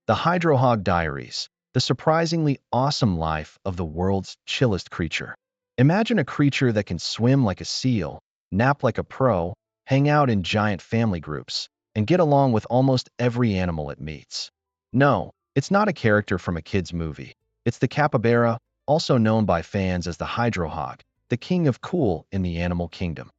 The Hydrohog Diaries, the surprisingly awesome life of the world's chillest creature. Imagine a creature that can swim like a seal, nap like a pro, hang out in giant family groups, and get along with almost every animal it meets. No, it's not a character from a kid's movie. It's the capybara, also known by fans as the hydrohog, the king of cool in the animal kingdom.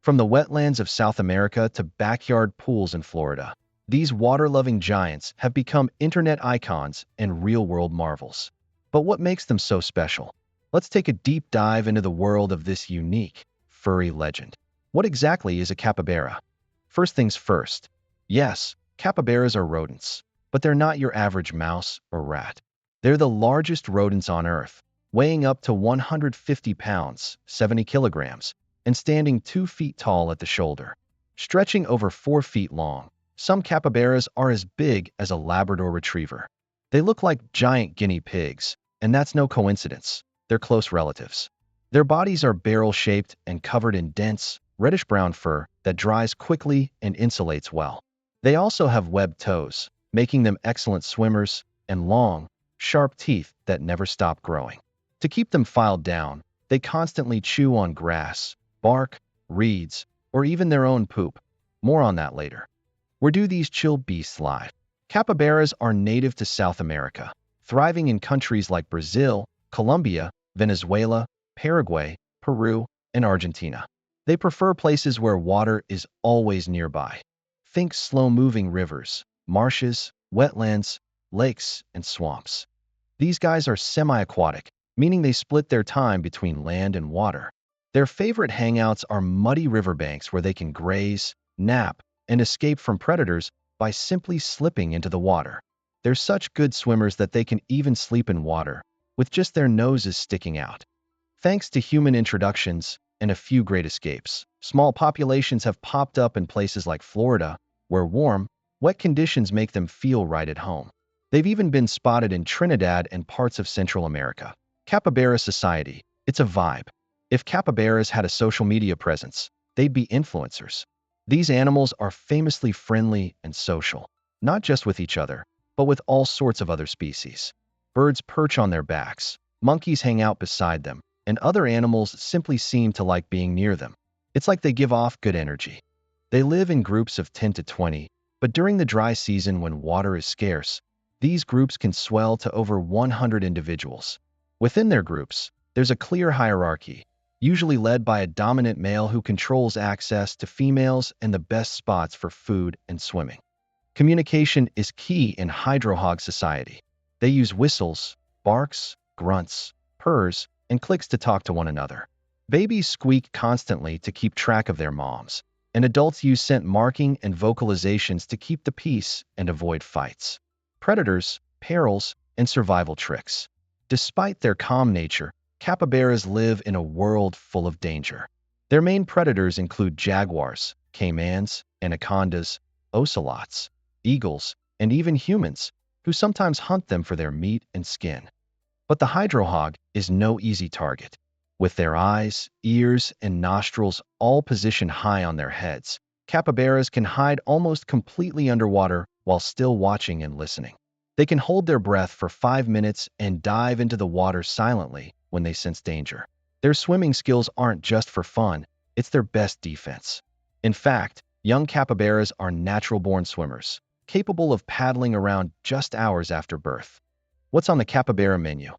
From the wetlands of South America to backyard pools in Florida, these water-loving giants have become internet icons and real-world marvels. But what makes them so special? Let's take a deep dive into the world of this unique, furry legend. What exactly is a capybara? First things first. Yes, capybaras are rodents, but they're not your average mouse or rat. They're the largest rodents on Earth, weighing up to 150 pounds, 70 kilograms, and standing 2 feet tall at the shoulder, stretching over 4 feet long. Some capybaras are as big as a Labrador retriever. They look like giant guinea pigs, and that's no coincidence. They're close relatives. Their bodies are barrel-shaped and covered in dense, reddish-brown fur that dries quickly and insulates well. They also have webbed toes, making them excellent swimmers, and long, sharp teeth that never stop growing. To keep them filed down, they constantly chew on grass, bark, reeds, or even their own poop. More on that later. Where do these chill beasts live? Capybaras are native to South America, thriving in countries like Brazil, Colombia, Venezuela, Paraguay, Peru, and Argentina. They prefer places where water is always nearby. Think slow-moving rivers, marshes, wetlands, lakes, and swamps. These guys are semi-aquatic, meaning they split their time between land and water. Their favorite hangouts are muddy riverbanks where they can graze, nap, and escape from predators by simply slipping into the water. They're such good swimmers that they can even sleep in water, with just their noses sticking out. Thanks to human introductions and a few great escapes, small populations have popped up in places like Florida, where warm, wet conditions make them feel right at home. They've even been spotted in Trinidad and parts of Central America. Capybara Society. It's a vibe. If capybaras had a social media presence, they'd be influencers. These animals are famously friendly and social, not just with each other, but with all sorts of other species. Birds perch on their backs, monkeys hang out beside them, and other animals simply seem to like being near them. It's like they give off good energy. They live in groups of 10 to 20, but during the dry season when water is scarce, these groups can swell to over 100 individuals. Within their groups, there's a clear hierarchy, usually led by a dominant male who controls access to females and the best spots for food and swimming. Communication is key in hydrohog society. They use whistles, barks, grunts, purrs, and clicks to talk to one another. Babies squeak constantly to keep track of their moms, and adults use scent marking and vocalizations to keep the peace and avoid fights, predators, perils, and survival tricks. Despite their calm nature, capybaras live in a world full of danger. Their main predators include jaguars, caimans, anacondas, ocelots, eagles, and even humans, who sometimes hunt them for their meat and skin. But the hydrohog is no easy target. With their eyes, ears, and nostrils all positioned high on their heads, capybaras can hide almost completely underwater while still watching and listening. They can hold their breath for 5 minutes and dive into the water silently when they sense danger. Their swimming skills aren't just for fun, it's their best defense. In fact, young capybaras are natural-born swimmers, capable of paddling around just hours after birth. What's on the capybara menu?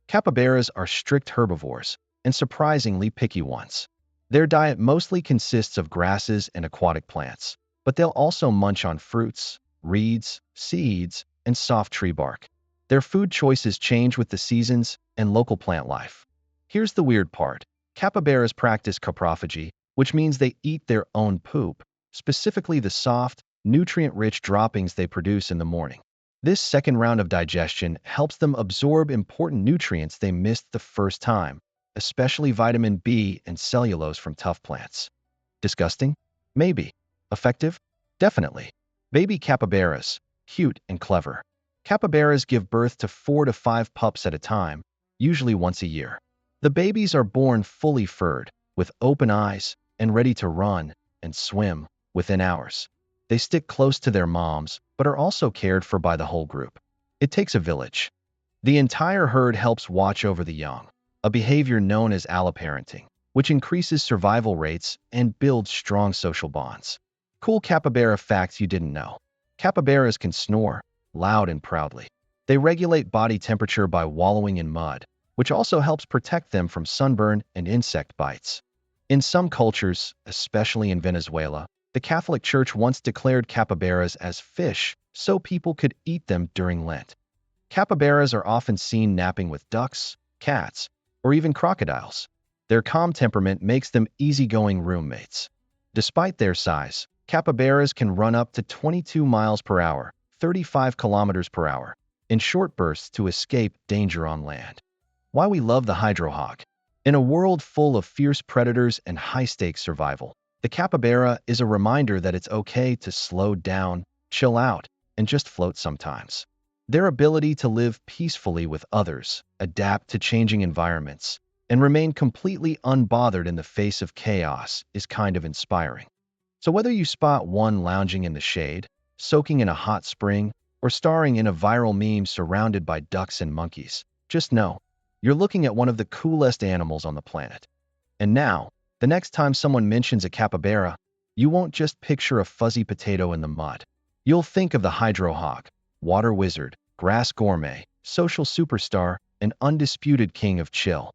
Capybaras are strict herbivores, and surprisingly picky ones. Their diet mostly consists of grasses and aquatic plants, but they'll also munch on fruits, reeds, seeds, and soft tree bark. Their food choices change with the seasons and local plant life. Here's the weird part. Capybaras practice coprophagy, which means they eat their own poop, specifically the soft, nutrient-rich droppings they produce in the morning. This second round of digestion helps them absorb important nutrients they missed the first time, especially vitamin B and cellulose from tough plants. Disgusting? Maybe. Effective? Definitely. Baby capybaras. Cute and clever. Capybaras give birth to 4 to 5 pups at a time, usually once a year. The babies are born fully furred, with open eyes, and ready to run and swim within hours. They stick close to their moms, but are also cared for by the whole group. It takes a village. The entire herd helps watch over the young, a behavior known as alloparenting, which increases survival rates and builds strong social bonds. Cool capybara facts you didn't know. Capybaras can snore, loud and proudly. They regulate body temperature by wallowing in mud, which also helps protect them from sunburn and insect bites. In some cultures, especially in Venezuela, the Catholic Church once declared capybaras as fish so people could eat them during Lent. Capybaras are often seen napping with ducks, cats, or even crocodiles. Their calm temperament makes them easygoing roommates. Despite their size, capybaras can run up to 22 miles per hour, 35 kilometers per hour, in short bursts to escape danger on land. Why we love the hydrohog. In a world full of fierce predators and high-stakes survival, the capybara is a reminder that it's okay to slow down, chill out, and just float sometimes. Their ability to live peacefully with others, adapt to changing environments, and remain completely unbothered in the face of chaos is kind of inspiring. So whether you spot one lounging in the shade, soaking in a hot spring, or starring in a viral meme surrounded by ducks and monkeys, just know, you're looking at one of the coolest animals on the planet. And now, the next time someone mentions a capybara, you won't just picture a fuzzy potato in the mud. You'll think of the hydrohog, water wizard, grass gourmet, social superstar, and undisputed king of chill.